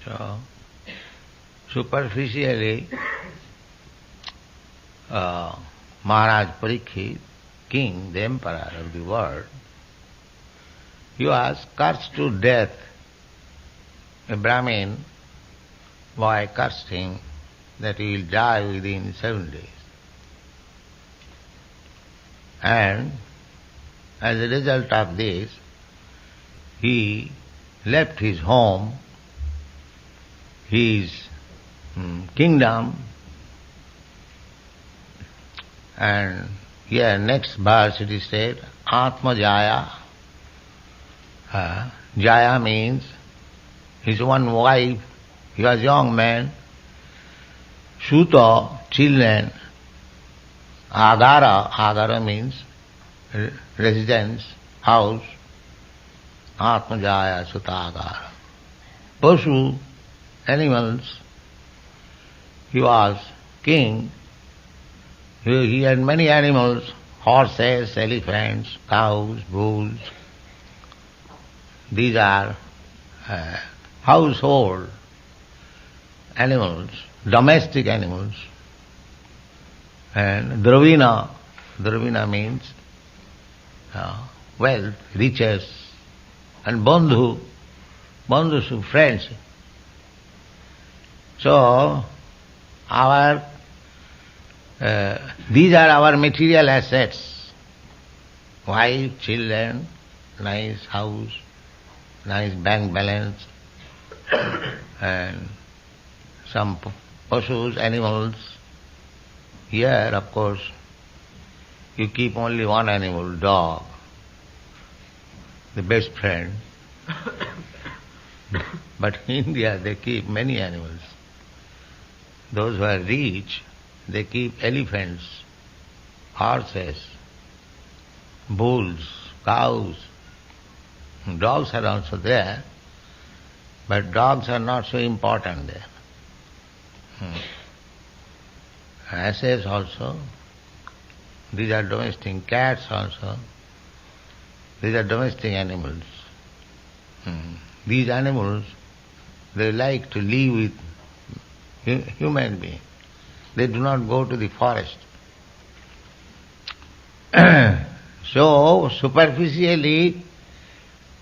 So, superficially, Maharaj Parikshit, king, the emperor of the world, he was cursed to death. A Brahmin boy cursed him that he will die within 7 days. And as a result of this, he left his home, his kingdom, and here next verse it is said, Atma Jaya. Jaya means his one wife, he was a young man, Suta, children, Agara, Agara means residence, house, Atma Jaya, Suta Agara. Pashu, animals, he was king, he had many animals, horses, elephants, cows, bulls. These are household animals, domestic animals. And Dravina means wealth, riches, and bandhu friends. So, these are our material assets. Wife, children, nice house, nice bank balance, and some pashus, animals. Here, of course, you keep only one animal, dog, the best friend. But in India, they keep many animals. Those who are rich, they keep elephants, horses, bulls, cows. Dogs are also there, but dogs are not so important there. Asses also, these are domestic, cats also, these are domestic animals. These animals, they like to live with human beings. They do not go to the forest. So, superficially,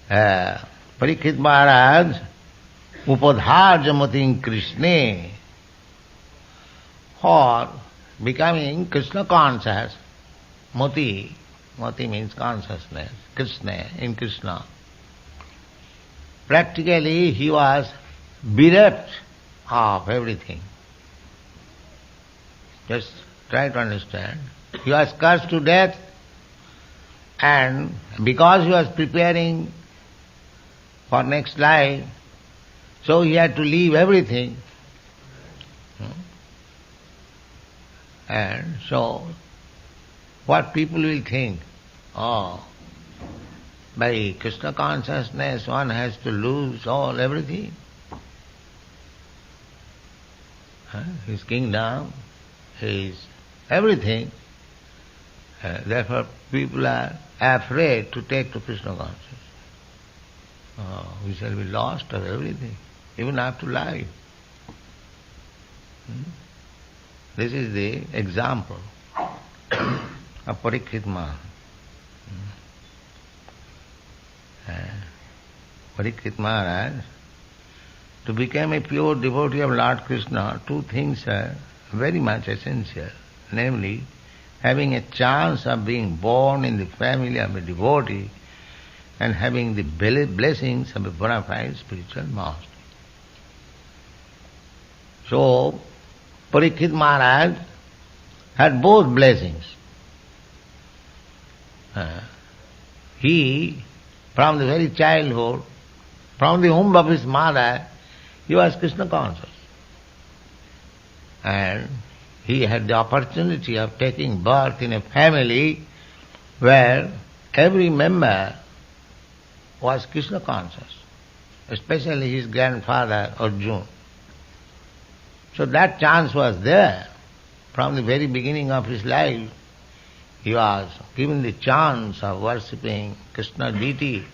Parikshit Maharaj, Upadharja Matin Krishna, for becoming Krishna conscious, Mati means consciousness, Krishna, in Krishna. Practically he was bereft of everything. Just try to understand. He was cursed to death, and because he was preparing for next life, so he had to leave everything. And so, what people will think? Oh, by Krishna consciousness one has to lose everything. His kingdom, his everything. Therefore people are afraid to take to Krishna consciousness. We shall be lost of everything, even after life. This is the example of Parikshit Maharaj. Parikshit Maharaj, to become a pure devotee of Lord Krishna, two things are very much essential, namely, having a chance of being born in the family of a devotee and having the blessings of a bona fide spiritual master. So, Parikshit Maharaj had both blessings. He, from the very childhood, from the womb of his mother, he was Krishna conscious. And he had the opportunity of taking birth in a family where every member was Krishna conscious, especially his grandfather Arjuna. So that chance was there. From the very beginning of his life, he was given the chance of worshipping Krishna deity.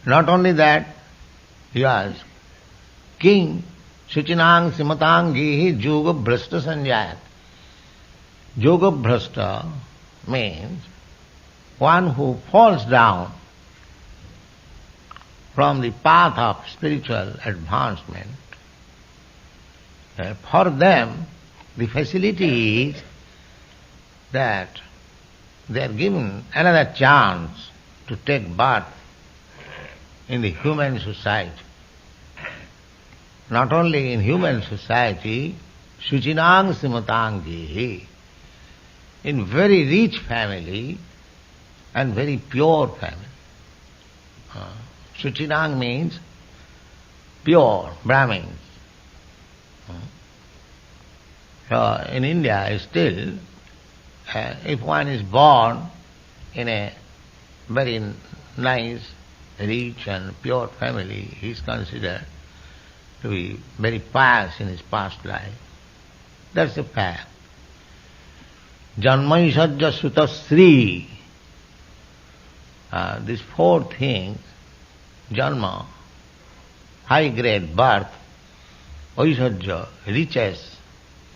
Not only that, He was king, Suchinang Simatangihi Yoga Bhrashta Sanjayat. Yoga Bhrashta means one who falls down from the path of spiritual advancement. For them, the facility is that they are given another chance to take birth in the human society. Not only in human society, Suchinang Simatangihi, in very rich family and very pure family. Suchinang means pure, Brahmins. So in India still, if one is born in a very nice, rich and pure family, he is considered to be very pious in his past life. That's a fact. Janmaisajja Sutasri. These four things, Janma, high grade birth, Aishajja, riches,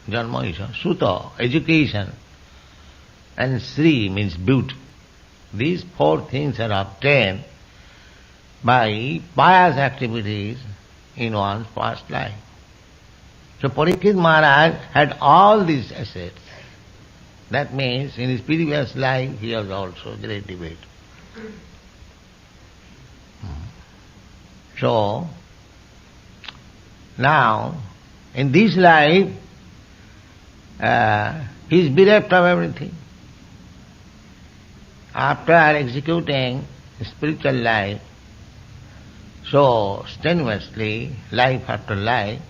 Janma Aishajja, Suta, education, and Sri means beauty. These four things are obtained by pious activities in one's past life. So Parikshit Maharaj had all these assets. That means in his previous life he was also a great devotee. So, now, in this life, he is bereft of everything. After executing spiritual life so strenuously, life after life,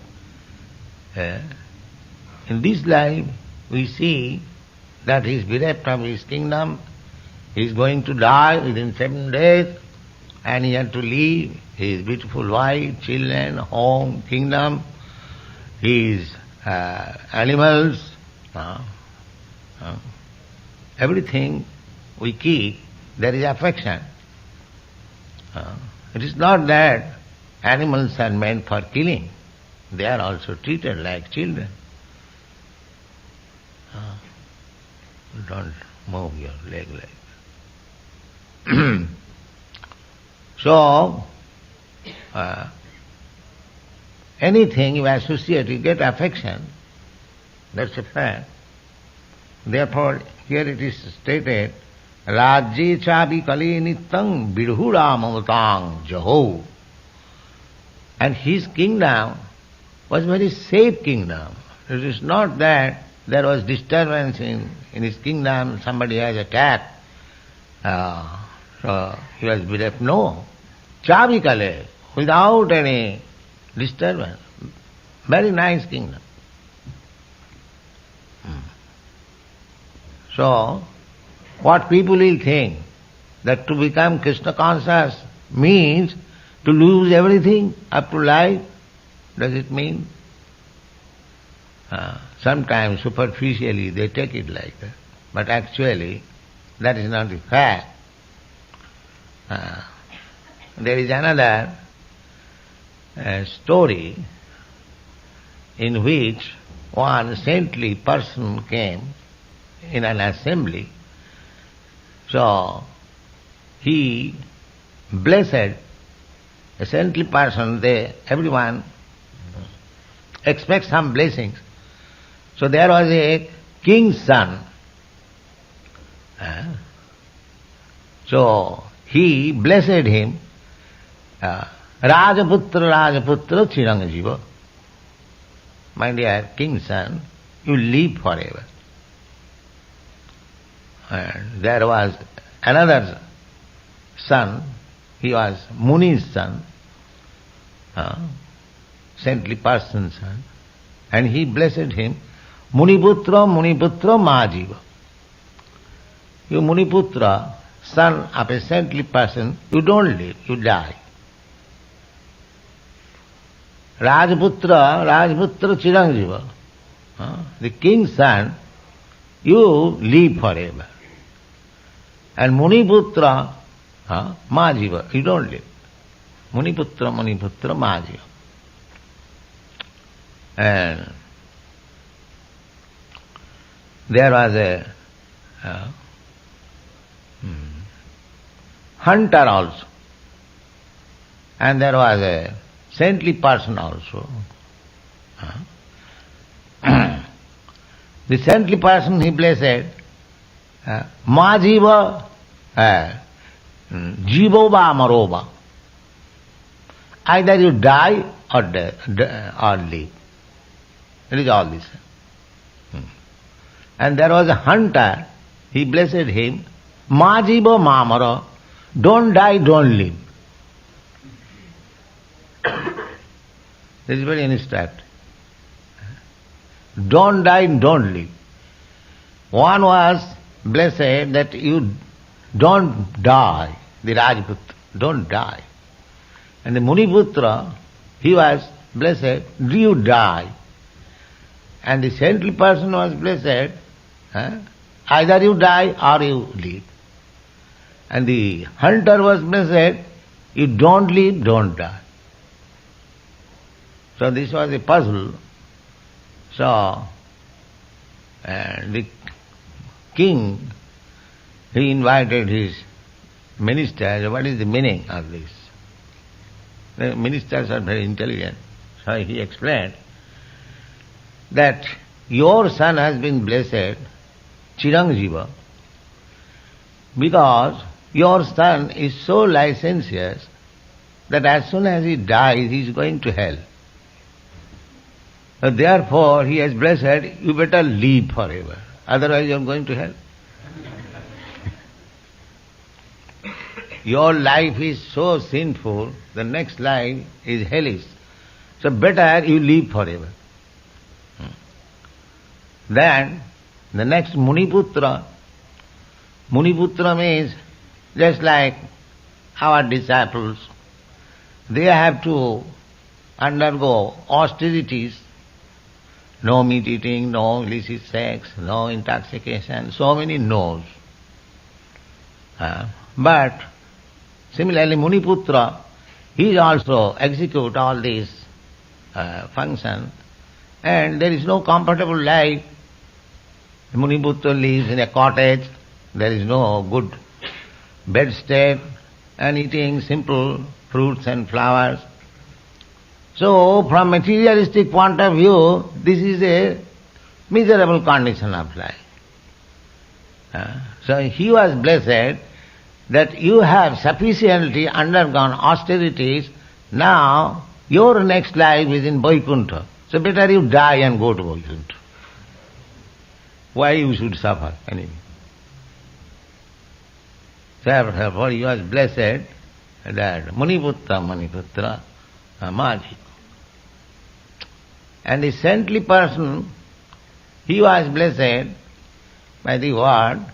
in this life we see that he is bereft of his kingdom. He is going to die within 7 days, and he has to leave his beautiful wife, children, home, kingdom, his animals, everything we keep, there is affection. It is not that animals are meant for killing. They are also treated like children. Don't move your leg like that. So, anything you associate, you get affection. That's a fact. Therefore, here it is stated, Rajye chabi kali nittang bidhura mamatang jaho. And his kingdom was very safe kingdom. It is not that there was disturbance in his kingdom, somebody has attacked, so he was bereft. No. Chabi kale, without any disturbance. Very nice kingdom. So, what people will think, that to become Krishna conscious means to lose everything up to life. Does it mean? Sometimes superficially they take it like that. But actually, that is not the fact. There is another story in which one saintly person came in an assembly. So, he blessed a saintly person. Everyone expects some blessings. So there was a king's son. So he blessed him, Rajaputra Chiranjiva. My dear king's son, you live forever. And there was another son, he was Muni's son, saintly person's son, and he blessed him, Muniputra Majiva. You Muniputra, son of a saintly person, you don't live, you die. Rajputra Chiranjiva, the king's son, you live forever. And Muniputra, Majiva, you don't live. Muniputra, Muniputra, Majiva. And there was a hunter also. And there was a saintly person also. The saintly person, he blessed, Majiva, Jivova Marova. Either you die or live. It is all this. And there was a hunter, he blessed him, Majiva Mamara, don't die, don't live. This is very instructive. Don't die, don't live. One was blessed that you don't die, the Rajputra, don't die. And the Muniputra, he was blessed, do you die? And the saintly person was blessed, either you die or you live. And the hunter was blessed, you don't live, don't die. So this was a puzzle. So the king, he invited his ministers, what is the meaning of this? The ministers are very intelligent. So he explained that your son has been blessed, Chiranjiva, because your son is so licentious that as soon as he dies, he is going to hell. So therefore, he has blessed, you better live forever, otherwise you are going to hell. Your life is so sinful, the next life is hellish. So better you live forever. Then the next Muniputra. Muniputra means just like our disciples, they have to undergo austerities, no meat eating, no illicit sex, no intoxication, so many no's. But similarly, Muniputra, he also execute all these functions, and there is no comfortable life. Muniputra lives in a cottage, there is no good bedstead, and eating simple fruits and flowers. So, from materialistic point of view, this is a miserable condition of life. So he was blessed that you have sufficiently undergone austerities, now your next life is in Vaikuntha. So better you die and go to Vaikuntha. Why you should suffer anyway? Therefore he was blessed that Muniputra, Maji. And the saintly person, he was blessed by the word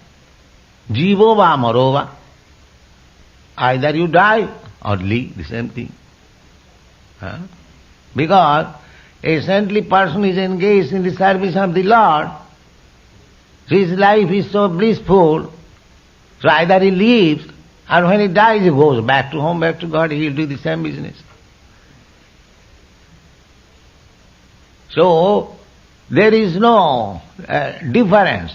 Jivova Marova. Either you die or live, the same thing. Because a saintly person is engaged in the service of the Lord, so his life is so blissful, so either he lives or when he dies he goes back to home, back to God, he will do the same business. So, there is no difference.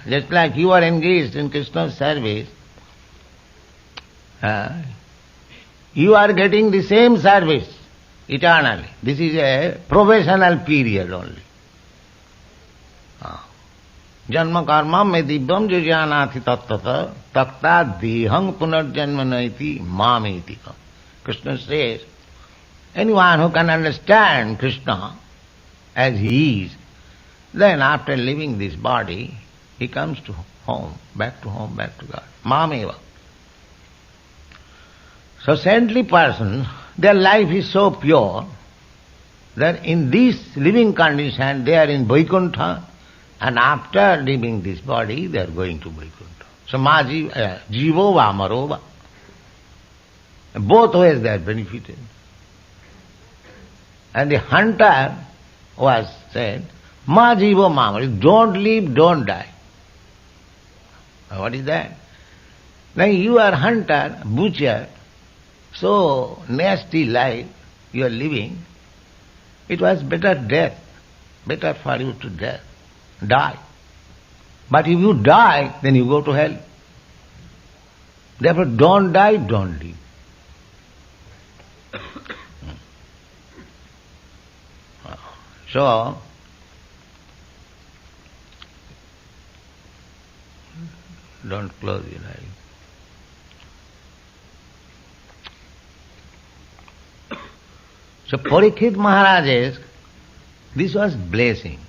Just like you are engaged in Krishna's service, you are getting the same service eternally. This is a probational period only. Janma karma me divyam jajanati tattata takta dehang punarjanma naiti mamiti. Krishna says, anyone who can understand Krishna as he is, then after leaving this body, he comes to home, back to God. Mameva. So saintly person, their life is so pure that in this living condition they are in Vaikuntha, and after leaving this body they are going to Vaikuntha. So Jivo Vamarova. Both ways they are benefited. And the hunter was said, Ma Jivo Mamara, don't live, don't die. What is that? Now you are hunter, butcher, so nasty life you are living, it was better death, better for you to die. But if you die, then you go to hell. Therefore, don't die, don't live. So, don't close your eyes. So Parikshit Maharaj, this was blessing.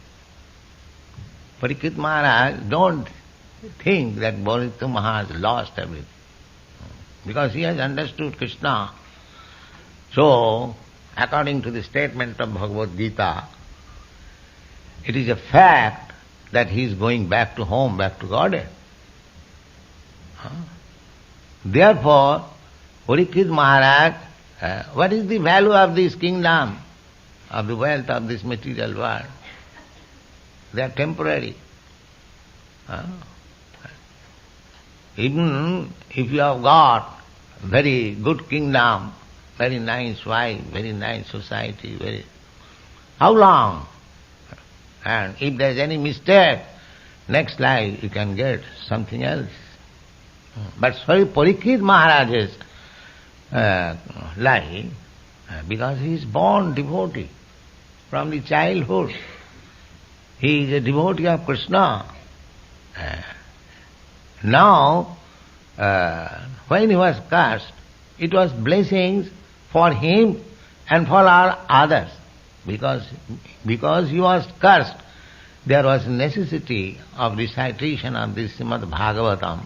Parikshit Maharaj, don't think that Parikshit Maharaj lost everything. Because he has understood Krishna. So, according to the statement of Bhagavad Gita, it is a fact that he is going back to home, back to Godhead. Therefore, Parikshit Maharaj, what is the value of this kingdom, of the wealth of this material world? They are temporary. Even if you have got very good kingdom, very nice wife, very nice society, how long? And if there is any mistake, next life you can get something else. But sorry, Parikshit Maharaj's life, because he is born devotee from the childhood. He is a devotee of Krishna. Now, when he was cursed, it was blessings for him and for all others. Because he was cursed, there was necessity of recitation of this Srimad Bhagavatam.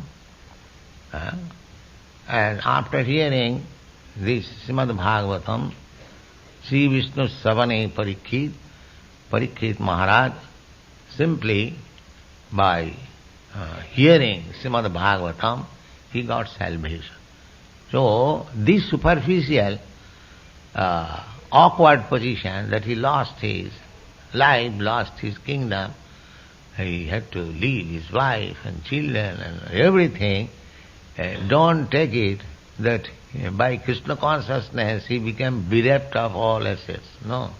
And after hearing this Srimad Bhagavatam, Sri Vishnu Savane Parikshit Maharaj, simply by hearing Srimad Bhagavatam, he got salvation. So, this superficial, awkward position that he lost his life, lost his kingdom, he had to leave his wife and children and everything, don't take it that by Krishna consciousness he became bereft of all assets. No.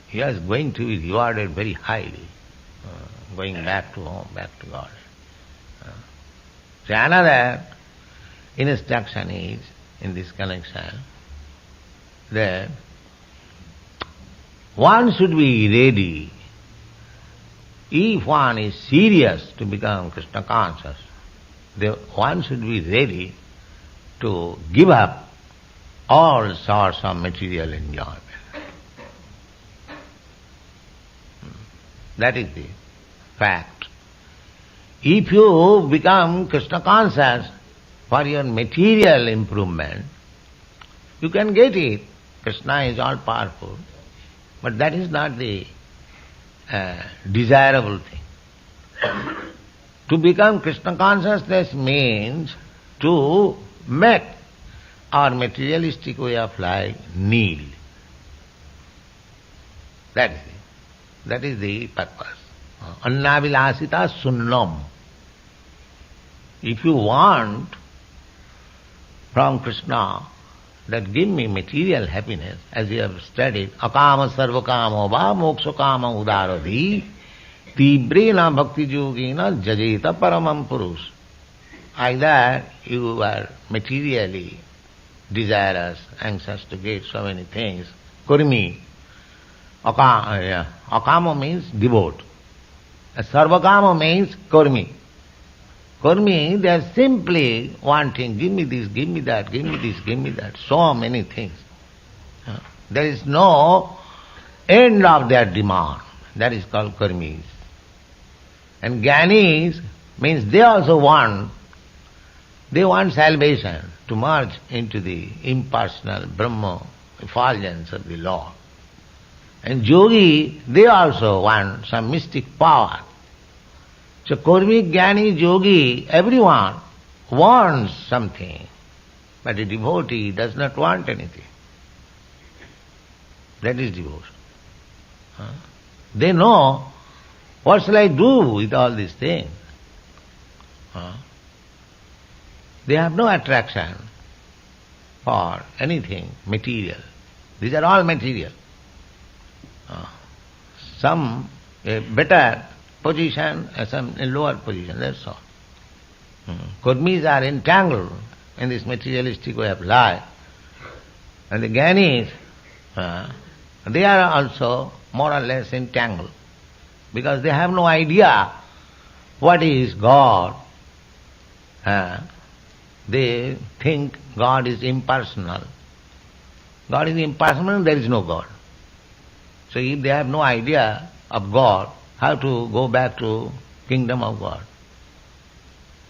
He was going to be rewarded very highly, going back to home, back to God. So another instruction is, in this connection, that one should be ready, if one is serious to become Krishna conscious, one should be ready to give up all sorts of material enjoyment. That is the fact. If you become Krishna conscious for your material improvement, you can get it. Krishna is all powerful. But that is not the desirable thing. To become Krishna consciousness means to make our materialistic way of life nil. That is the purpose. Annavilasita sunnam. If you want from Krishna that give me material happiness, as you have studied, akama sarvakamo va mokshakama udaradhi tibrena bhakti yogena jajeta paramam purush. Either you are materially desirous, anxious to get so many things, kurmi. Akama means devote. Sarvakama means kurmi. Kurmi, they are simply wanting, give me this, give me that, give me this, give me that, so many things. There is no end of their demand. That is called kurmis. And jnanis means they also want salvation, to merge into the impersonal Brahma effulgence of the Lord. And yogi, they also want some mystic power. So Kurmi, Jnani, Yogi, everyone wants something, but a devotee does not want anything. That is devotion. They know, what shall I do with all these things? They have no attraction for anything material. These are all material. Some a better position, some a lower position, that's all. Kurmis are entangled in this materialistic way of life. And the Gyanis, they are also more or less entangled, because they have no idea what is God. They think God is impersonal. God is impersonal, there is no God. So if they have no idea of God, how to go back to kingdom of God?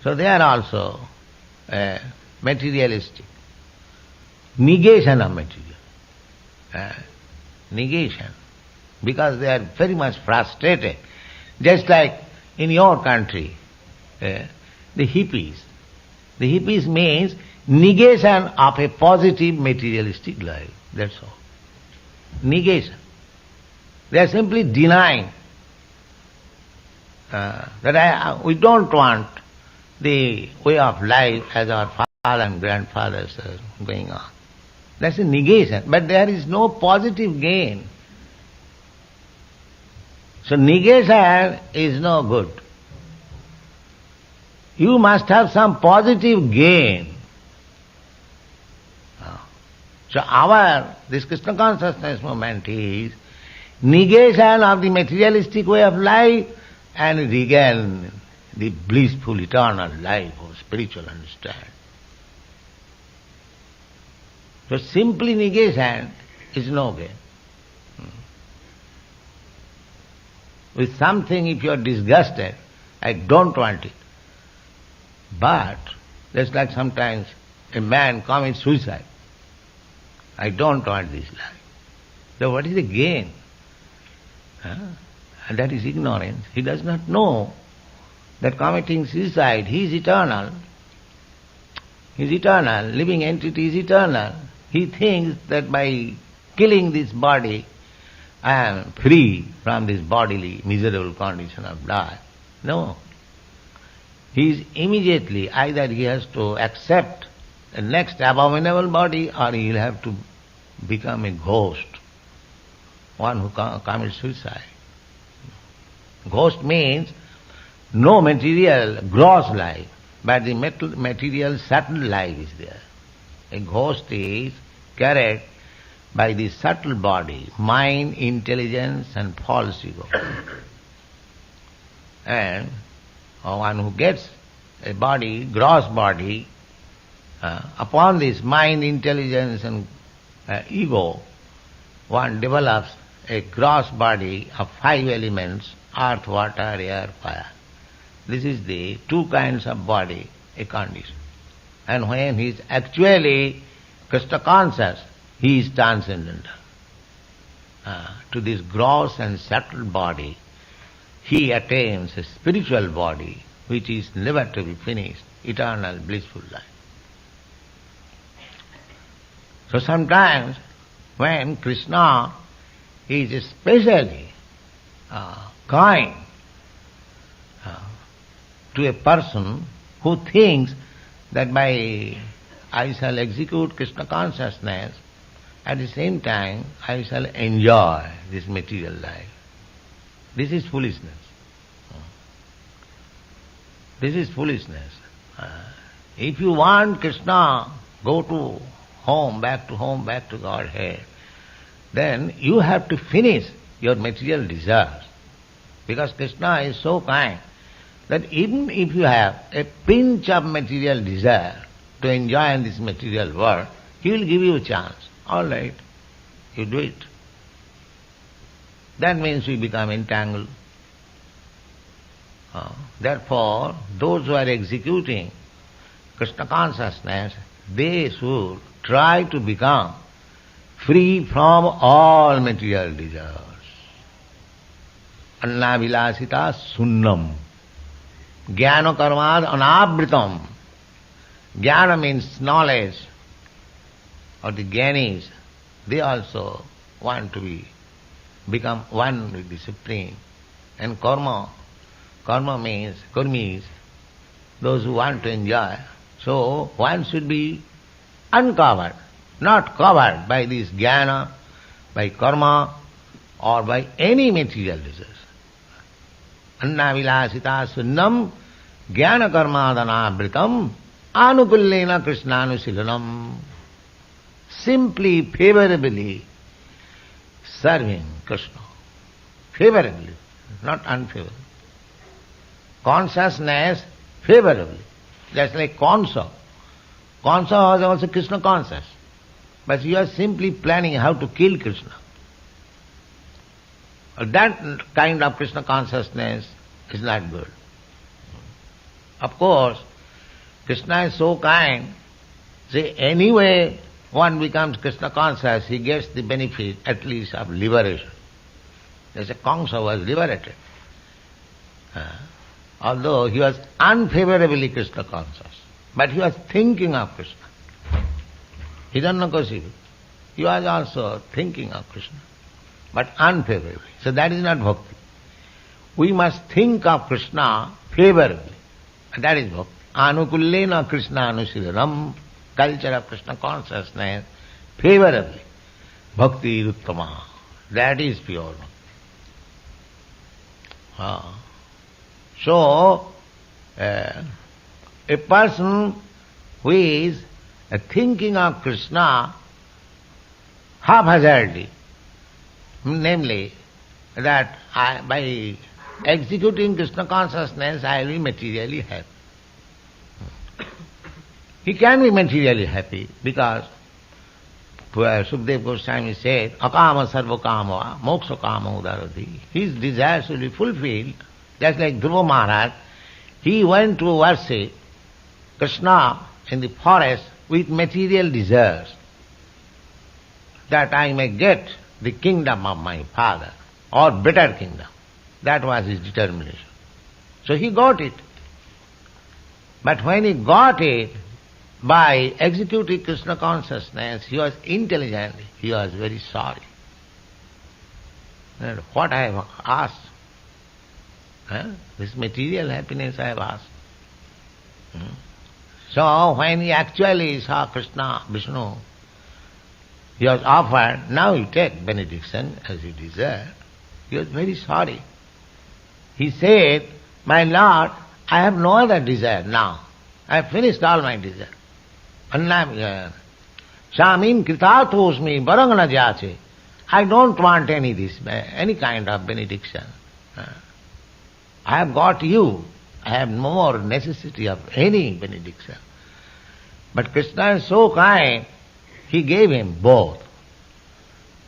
So they are also materialistic. Negation of material. Negation. Because they are very much frustrated. Just like in your country, the hippies. The hippies means negation of a positive materialistic life. That's all. Negation. They are simply denying that we don't want the way of life as our father and grandfathers are going on. That's a negation. But there is no positive gain. So negation is no good. You must have some positive gain. So this Krishna consciousness movement is negation of the materialistic way of life and regain the blissful eternal life of spiritual understanding. So simply negation is no gain. With something, if you are disgusted, I don't want it. But just like sometimes a man commits suicide, I don't want this life. So what is the gain? And that is ignorance. He does not know that committing suicide, he is eternal. He is eternal. Living entity is eternal. He thinks that by killing this body, I am free from this bodily miserable condition of life. No. He is immediately, either he has to accept the next abominable body, or he will have to become a ghost, one who commits suicide. Ghost means no material gross life, but the material subtle life is there. A ghost is carried by the subtle body, mind, intelligence and false ego. And one who gets a body, gross body, upon this mind, intelligence and ego, one develops a gross body of 5 elements, earth, water, air, fire. This is the 2 kinds of body, a condition. And when he is actually Krishna conscious, he is transcendental. To this gross and subtle body, he attains a spiritual body which is never to be finished, eternal blissful life. So sometimes when Krishna is especially kind to a person who thinks that by I shall execute Krishna consciousness, at the same time I shall enjoy this material life. This is foolishness. This is foolishness. If you want Krishna, go to home, back to Godhead, then you have to finish your material desires. Because Krishna is so kind that even if you have a pinch of material desire to enjoy in this material world, he will give you a chance. All right, you do it. That means we become entangled. Therefore, those who are executing Krishna consciousness, they should try to become free from all material desires. Annavilasita sunnam. Jnana karmad anavritam. Jnana means knowledge. Or the jnanis, they also want to become one with the Supreme. And karma means, kurmis, those who want to enjoy. So one should be uncovered. not covered by this jnana, by karma, or by any material desires. Anna vilasita sunnam jnana karmadana vritam anukullena krishnanushilanam. Simply, favorably serving Krishna. Favorably, not unfavorably. Consciousness favorably. Just like Kansa. Kansa was also Krishna conscious. But you are simply planning how to kill Krishna. That kind of Krishna consciousness is not good. Of course, Krishna is so kind. See, anyway one becomes Krishna conscious, he gets the benefit at least of liberation. There's a Kamsa was liberated. Although he was unfavorably Krishna conscious, but he was thinking of Krishna. Hiranyakashipu, he was also thinking of Krishna, but unfavorably. So that is not bhakti. We must think of Krishna favorably. That is bhakti. Anukullena Krishna anusilanam, culture of Krishna consciousness, favorably. Bhakti uttama. That is pure bhakti. So, a person who is thinking of Krishna haphazardly, namely that by executing Krishna consciousness I will be materially happy. He can be materially happy because Sukadeva Goswami said, akama sarva kama moksha kama udarati. His desires will be fulfilled, just like Dhruva Maharaj. He went to worship Krishna in the forest with material desires, that I may get the kingdom of my father, or better kingdom. That was his determination. So he got it. But when he got it, by executing Krishna consciousness, he was intelligent, he was very sorry. And what I have asked, this material happiness I have asked. So when he actually saw Krishna, Vishnu, he was offered, now you take benediction as you desire. He was very sorry. He said, my Lord, I have no other desire now. I have finished all my desire. Shamin kritatosmi barangana jase. I don't want any kind of benediction. I have got you. I have no more necessity of any benediction. But Krishna is so kind, he gave him both.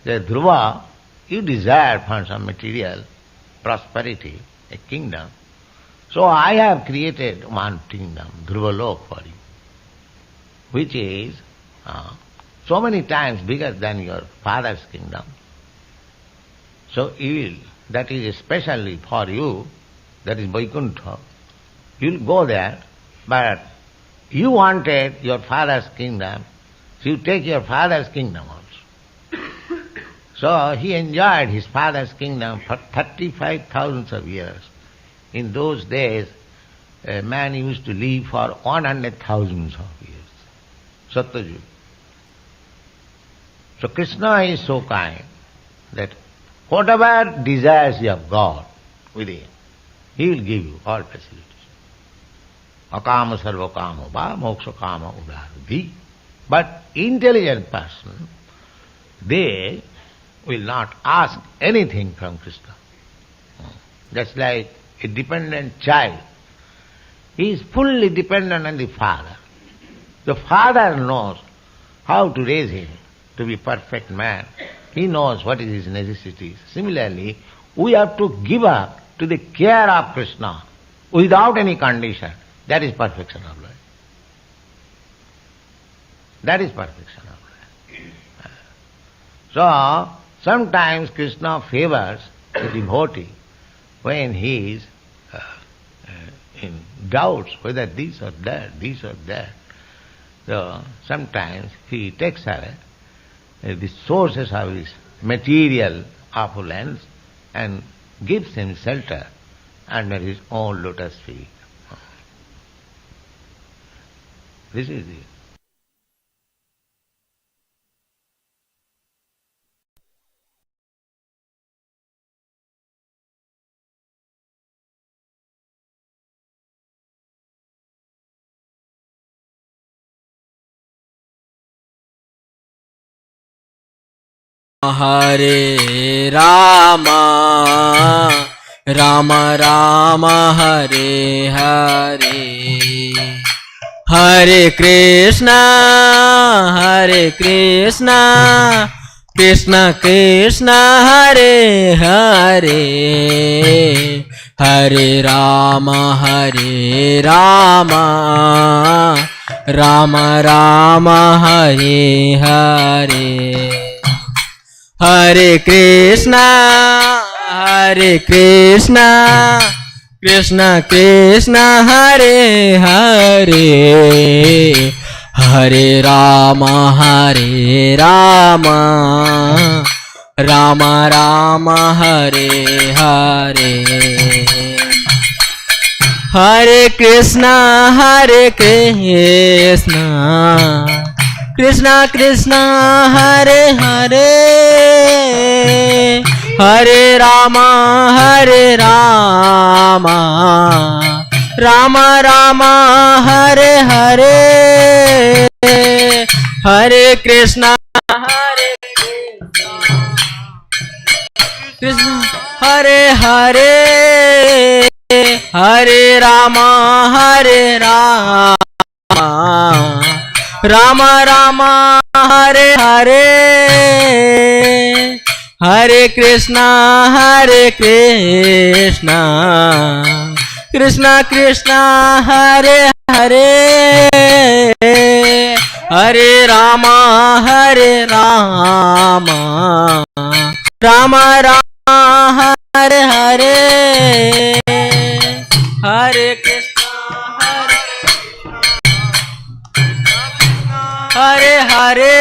The Dhruva, you desire for some material prosperity, a kingdom. So I have created one kingdom, Dhruva Lok, for you, which is so many times bigger than your father's kingdom. So that is especially for you, that is Vaikuntha. You'll go there, but you wanted your father's kingdom, so you take your father's kingdom also. So he enjoyed his father's kingdom for 35,000 of years. In those days, a man used to live for 100,000 of years. Satyajug. So Krishna is so kind that whatever desires you have got within, he will give you all facilities. Akama sarva kama va moksha kama udarati. But intelligent person, they will not ask anything from Krishna. Just like a dependent child. He is fully dependent on the father. The father knows how to raise him to be a perfect man. He knows what is his necessities. Similarly, we have to give up to the care of Krishna without any condition. That is perfection of life. That is perfection of life. So, sometimes Krishna favors the devotee when he is in doubts whether this or that. So sometimes he takes away the sources of his material opulence and gives him shelter under his own lotus feet. This is it. Hare Rama, Rama Rama Hare Hare, Hare Krishna, Krishna Krishna, Hare Hare, Hare Rama, Rama Rama, Hare Hare. Hare Krishna, Krishna Krishna, Hare Hare, Hare Rama, Rama Rama, Hare Hare. Hare Krishna, Krishna Krishna, Hare Hare, Hare Rama, Rama Rama, Hare Hare, Hare Krishna, Krishna Hare Hare, Hare Rama, Rama Rama, Hare Hare, Hare Krishna, Krishna Krishna, Hare Hare, Hare Rama, Rama Rama, Hare Hare, Hare Krishna, Hare Hare,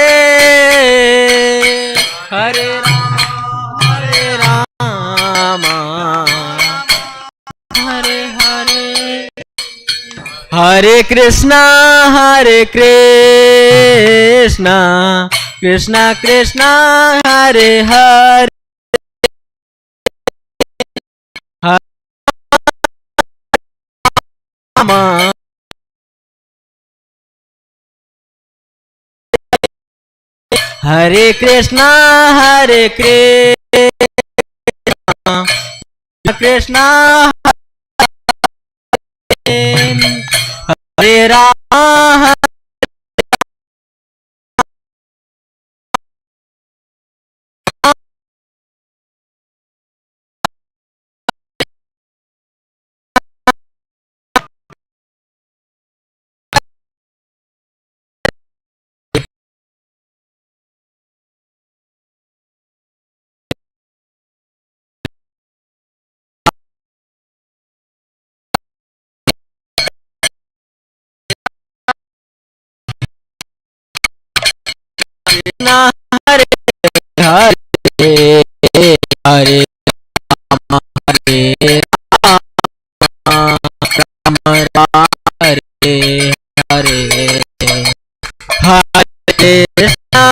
Hare Rama, Hare Hare, Hare Krishna, Krishna Krishna, Hare Hare, Rama, Hare Krishna, Krishna Hare Rama, Krishna Hare Hare, Hare Rama, Rama Rama, Hare Hare, Hare Krishna,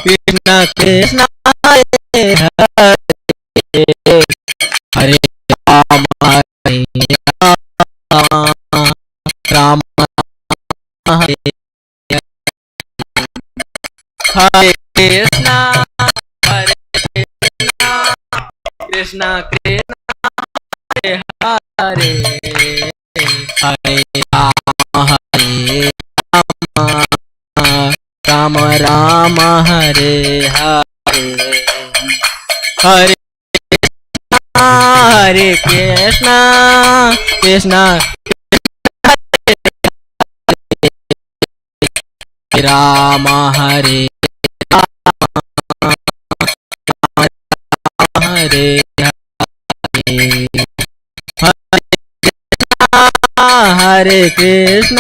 Krishna Krishna, Hare Hare, Hare Rama, Rama Hare Hare Krishna, Krishna Krishna, Hare Hare, Hare Rama, Rama Rama, Hare Hare, Hare Hare Krishna, Krishna Rama, Hare Hare Hare, Hare Krishna,